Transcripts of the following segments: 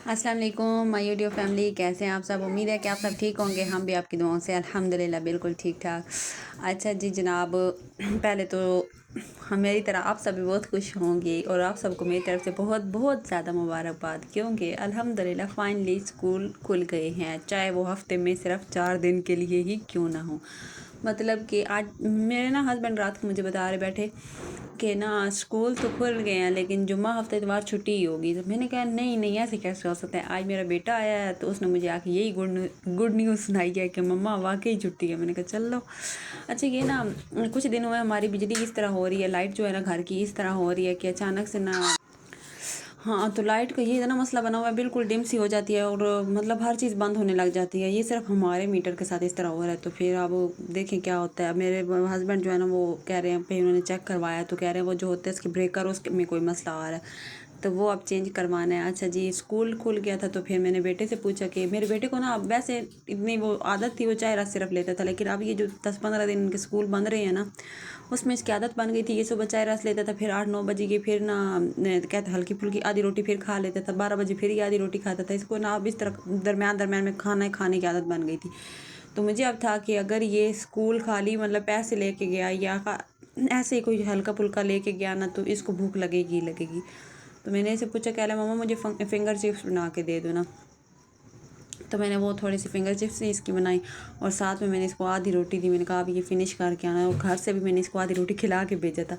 अस्सलाम वालेकुम my YouTube family, कैसे हैं आप सब। उम्मीद है कि आप सब ठीक होंगे। हम भी आपकी दुआओं से अल्हम्दुलिल्लाह बिल्कुल ठीक ठाक। अच्छा जी जनाब, पहले तो हम मेरी तरह आप सब भी बहुत खुश होंगे और आप सबको मेरी तरफ से बहुत बहुत ज़्यादा मुबारकबाद, क्योंकि अल्हम्दुलिल्लाह फाइनली स्कूल खुल गए हैं, चाहे वो हफ्ते में सिर्फ 4 दिन के लिए ही क्यों ना हो। मतलब कि आज मेरे ना हस्बैंड रात को मुझे बता रहे बैठे कि ना स्कूल तो खुल गए हैं लेकिन जुम्मा हफ्ते इतवार छुट्टी ही होगी। तो मैंने कहा नहीं नहीं, ऐसे कैसे हो सकता है। आज मेरा बेटा आया है तो उसने मुझे आके यही गुड न्यूज़ सुनाई है कि मम्मा वाकई छुट्टी है। मैंने कहा चल लो। अच्छा ये ना कुछ दिनों में हमारी बिजली इस तरह हो रही है, लाइट जो है ना घर की इस तरह हो रही है कि अचानक से ना, हाँ तो लाइट का ये ना मसला बना हुआ है, बिल्कुल डिम सी हो जाती है और मतलब हर चीज़ बंद होने लग जाती है। ये सिर्फ हमारे मीटर के साथ इस तरह हो रहा है। तो फिर अब देखें क्या होता है। मेरे हस्बैंड जो है ना वो कह रहे हैं, फिर उन्होंने चेक करवाया तो कह रहे हैं वो जो होते हैं इसके ब्रेकर उसके में कोई मसला आ रहा है, तो वो अब चेंज करवाना है। अच्छा जी स्कूल खुल गया था तो फिर मैंने बेटे से पूछा कि मेरे बेटे को ना अब वैसे इतनी वो आदत थी, वो चाय रस सिर्फ लेता था, लेकिन अब ये जो 10-15 दिन इनके स्कूल बंद रहे हैं ना, उसमें इसकी आदत बन गई थी। ये सुबह चाय रस लेता था, फिर 8-9 बजे की फिर ना कहते हल्की फुल्की आधी रोटी फिर खा लेता था, 12 बजे फिर ये आधी रोटी खाता था। इसको ना अब इस तरह दरमियान दरमियान में खाना खाने की आदत बन गई थी। तो मुझे अब था कि अगर ये स्कूल खाली मतलब पैसे लेके गया या ऐसे ही कोई हल्का फुल्का लेके गया ना तो इसको भूख लगेगी लगेगी। तो मैंने इसे पूछा, कह रहा मम्मा मुझे फिंगर चिप्स बना के दे दो ना। तो मैंने वो थोड़ी सी फिंगर चिप्स ही इसकी बनाई और साथ में मैंने इसको आधी रोटी दी। मैंने कहा अब ये फ़िनिश करके आना, और घर से भी मैंने इसको आधी रोटी खिला के भेजा था।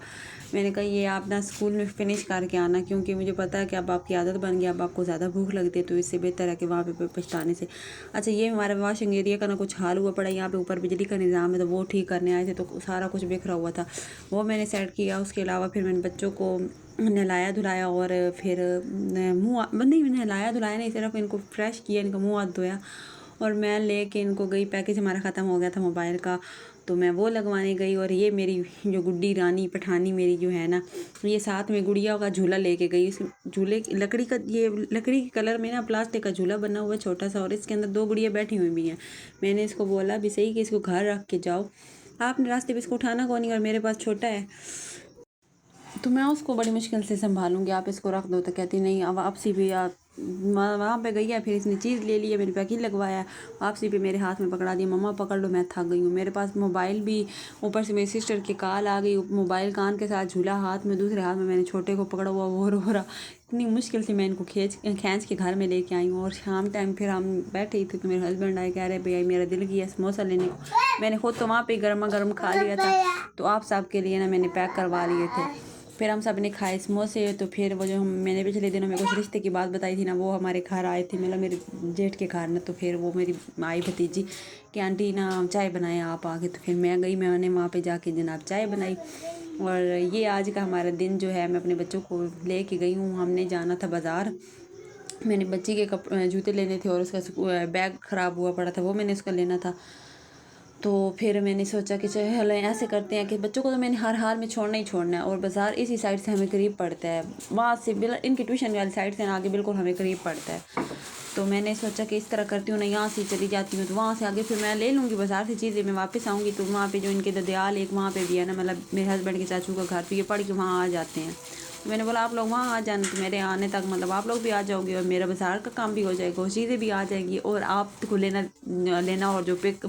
मैंने कहा ये आप ना स्कूल में फ़िनिश करके आना, क्योंकि मुझे पता है कि अब आपकी आदत बन गई, अब आपको ज़्यादा भूख लगती है, तो इससे बेहतर है कि वहाँ पे पछताने से। अच्छा ये हमारे वॉशिंग एरिया का ना कुछ हाल हुआ पड़ा, यहाँ पे ऊपर बिजली का निज़ाम है तो वो ठीक करने आए थे, तो सारा कुछ बिखरा हुआ था, वो मैंने सेट किया। उसके अलावा फिर मैंने बच्चों को नहलाया धुलाया और फिर मुँह नहीं नहलाया धुलाया नहीं, सिर्फ इनको फ्रेश किया, इनका मुँह हाथ धोया और मैं लेके इनको गई। पैकेज हमारा ख़त्म हो गया था मोबाइल का, तो मैं वो लगवाने गई। और ये मेरी जो गुड्डी रानी पठानी मेरी जो है ना, ये साथ में गुड़िया का झूला लेके गई। इस झूले लकड़ी का, ये लकड़ी के कलर में ना प्लास्टिक का झूला बना हुआ है छोटा सा, और इसके अंदर 2 गुड़िया बैठी हुई भी हैं। मैंने इसको बोला भी सही कि इसको घर रख के जाओ, आपने रास्ते पे इसको उठाना कौन नहीं, और मेरे पास छोटा है तो मैं उसको बड़ी मुश्किल से संभालूंगी, आप इसको रख दो। तो कहती नहीं, अब वापसी भी आप वहाँ पे गई है, फिर इसने चीज़ ले ली है, मेरे पैकेट लगवाया, वापसी पे मेरे हाथ में पकड़ा दिया, मम्मा पकड़ लो मैं थक गई हूँ। मेरे पास मोबाइल भी, ऊपर से मेरी सिस्टर की कॉल आ गई, मोबाइल कान के साथ, झूला हाथ में, दूसरे हाथ में मैंने छोटे को पकड़ा हुआ, वो रो रहा। इतनी मुश्किल से मैं इनको खींच के घर में लेके आई हूँ। और शाम टाइम फिर हम बैठे ही थे तो मेरे हस्बैंड आए, कह रहे भैया मेरा दिल किया समोसा लेने को। मैंने खुद तो वहाँ पे गर्मा गर्म खा लिया था, तो आप सब के लिए ना मैंने पैक करवा लिए थे। फिर हम सब ने खाए समोसे। तो फिर वो जो हम मैंने पिछले दिनों में कुछ रिश्ते की बात बताई थी ना, वो हमारे घर आए थे, मतलब मेरे जेठ के घर ना। तो फिर वो मेरी आई भतीजी कि आंटी ना चाय बनाए आप आके। तो फिर मैं गई, मैंने वहाँ पे जाके जनाब चाय बनाई। और ये आज का हमारा दिन जो है, मैं अपने बच्चों को ले के गई हूँ। हमने जाना था बाज़ार, मैंने बच्ची के जूते लेने थे और उसका बैग ख़राब हुआ पड़ा था, वो मैंने उसका लेना था। तो फिर मैंने सोचा कि चलो ऐसे करते हैं कि बच्चों को तो मैंने हर हाल में छोड़ना ही छोड़ना है, और बाज़ार इसी साइड से हमें करीब पड़ता है, वहाँ से इनकी ट्यूशन वाली साइड से आगे बिल्कुल हमें करीब पड़ता है। तो मैंने सोचा कि इस तरह करती हूँ ना, यहाँ से चली जाती हूँ, तो वहाँ से आगे फिर मैं ले लूँगी बाज़ार से चीज़ें, मैं वापस आऊँगी। तो वहाँ पे जो इनके ददियाल एक वहाँ पे भी है ना, मतलब मेरे हस्बैंड के चाचू का घर, तो ये पढ़ के वहाँ आ जाते हैं। तो मैंने बोला आप लोग वहाँ आ जाना, तो मेरे आने तक मतलब आप लोग भी आ जाओगे और मेरा बाज़ार का काम भी हो जाएगा, वो चीज़ें भी आ जाएंगी, और आपको लेना और जो पिक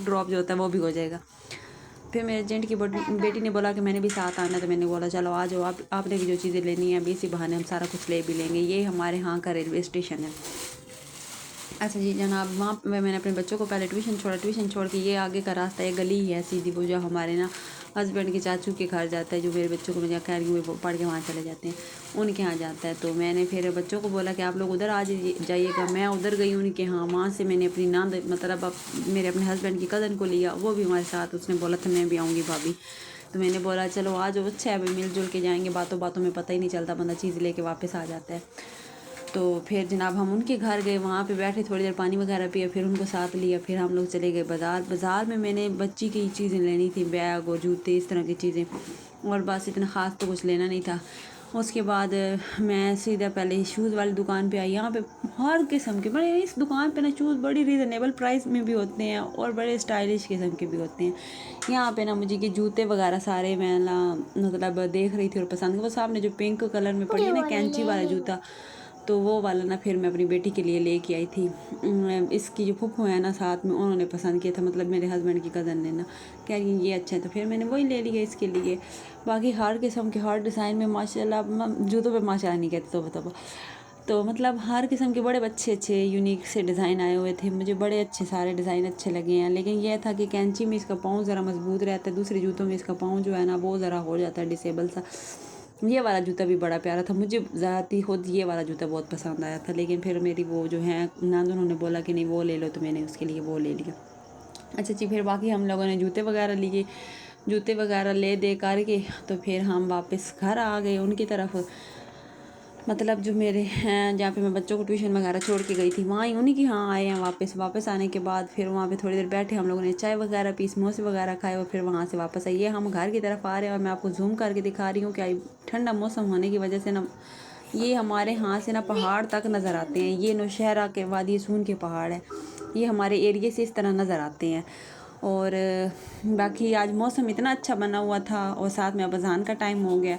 ड्रॉप जो होता है वो भी हो जाएगा। फिर मेरे एजेंट की बेटी ने बोला कि मैंने भी साथ आना, तो मैंने बोला चलो आ जाओ, आपने की जो चीज़ें लेनी है अभी इसी बहाने हम सारा कुछ ले भी लेंगे। ये हमारे यहाँ का रेलवे स्टेशन है। अच्छा जी जनाब, वहाँ पे मैंने अपने बच्चों को पहले ट्यूशन छोड़ के, ये आगे का रास्ता, ये गली ही है सीधी, वो जो हमारे ना हस्बैंड के चाचू के घर जाता है, जो मेरे बच्चों को मैं कह रही हूँ वो पढ़ के वहाँ चले जाते हैं, उनके यहाँ जाता है। तो मैंने फिर बच्चों को बोला कि आप लोग उधर आ जाइएगा। मैं उधर गई उनके यहाँ, वहाँ से मैंने अपनी नांद मतलब मेरे अपने हस्बैंड की कज़न को लिया, वो भी हमारे साथ, उसने बोला था मैं भी आऊँगी भाभी। तो मैंने बोला चलो आ जाओ, अच्छा है भाई मिलजुल के जाएंगे, बातों बातों में पता ही नहीं चलता, बंदा चीज़ लेके वापस आ जाता है। तो फिर जनाब हम उनके घर गए, वहाँ पे बैठे थोड़ी देर पानी वगैरह पिया, फिर उनको साथ लिया, फिर हम लोग चले गए बाज़ार में मैंने बच्ची की चीज़ें लेनी थी, बैग और जूते इस तरह की चीज़ें, और बस इतना ख़ास तो कुछ लेना नहीं था। उसके बाद मैं सीधा पहले शूज़ वाली दुकान पे आई। यहाँ पे हर किस्म के बड़े, इस दुकान पे ना शूज़ बड़ी रीज़नेबल प्राइस में भी होते हैं और बड़े स्टाइलिश किस्म के भी होते हैं। यहाँ पे ना मुझे कि जूते वगैरह सारे मैं ना मतलब देख रही थी और पसंद, वो सामने जो पिंक कलर में पड़ी है ना कैंची वाला जूता, तो वो वाला ना फिर मैं अपनी बेटी के लिए लेके आई थी। इसकी जो फूफो है ना साथ में, उन्होंने पसंद किया था, मतलब मेरे हस्बैंड की कज़न ने ना, कह रही ये अच्छा है, तो फिर मैंने वही ले लिया इसके लिए। बाकी हर किस्म के हर डिज़ाइन में माशाल्लाह, जूतों पे माशाल्लाह नहीं कहते तो मतलब हर किस्म के बड़े अच्छे अच्छे यूनिक से डिज़ाइन आए हुए थे। मुझे बड़े अच्छे सारे डिज़ाइन अच्छे लगे हैं, लेकिन यह था कि कैंची में इसका पाँव ज़रा मजबूत रहता है, दूसरे जूतों में इसका पाँव जो है ना वो ज़रा हो जाता है डिसेबल सा। ये वाला जूता भी बड़ा प्यारा था, मुझे ज़्यादा खुद ये वाला जूता बहुत पसंद आया था, लेकिन फिर मेरी वो जो है नान, उन्होंने बोला कि नहीं वो ले लो, तो मैंने उसके लिए वो ले लिया। अच्छा जी, फिर बाकी हम लोगों ने जूते वगैरह लिए, जूते वगैरह ले दे करके तो फिर हम वापस घर आ गए उनकी तरफ। मतलब जो मेरे हैं जहाँ पे मैं बच्चों को ट्यूशन वगैरह छोड़ के गई थी, वहाँ ही उन्हीं की यहाँ आए हैं वापस आने के बाद फिर वहाँ पे थोड़ी देर बैठे, हम लोगों ने चाय वगैरह पी, समोसे वगैरह खाए और फिर वहाँ से वापस आइए हम घर की तरफ आ रहे हैं। और मैं आपको जूम करके दिखा रही हूँ कि ठंडा मौसम होने की वजह से ना ये हमारे यहाँ से ना पहाड़ तक नज़र आते हैं। ये नौशहरा के वादी सून के पहाड़ है, ये हमारे एरिए से इस तरह नज़र आते हैं। और बाकी आज मौसम इतना अच्छा बना हुआ था और साथ में अब अज़ान का टाइम हो गया।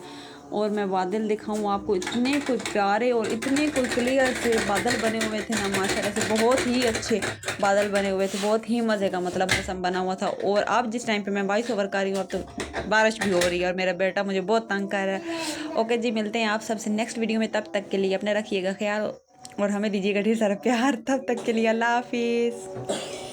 और मैं बादल दिखाऊँ आपको, इतने कुछ प्यारे और इतने कुछ क्लियर से बादल बने हुए थे ना, माशाल्लाह से बहुत ही अच्छे बादल बने हुए थे, बहुत ही मज़े का मतलब मौसम बना हुआ था। और अब जिस टाइम पे मैं वॉइस ओवर कर रही हूँ अब तो बारिश भी हो रही है और मेरा बेटा मुझे बहुत तंग कर रहा है। ओके जी, मिलते हैं आप सबसे नेक्स्ट वीडियो में, तब तक के लिए अपने रखिएगा ख्याल और हमें दीजिएगा ढेर सारा प्यार। तब तक के लिए अल्लाह हाफिज़।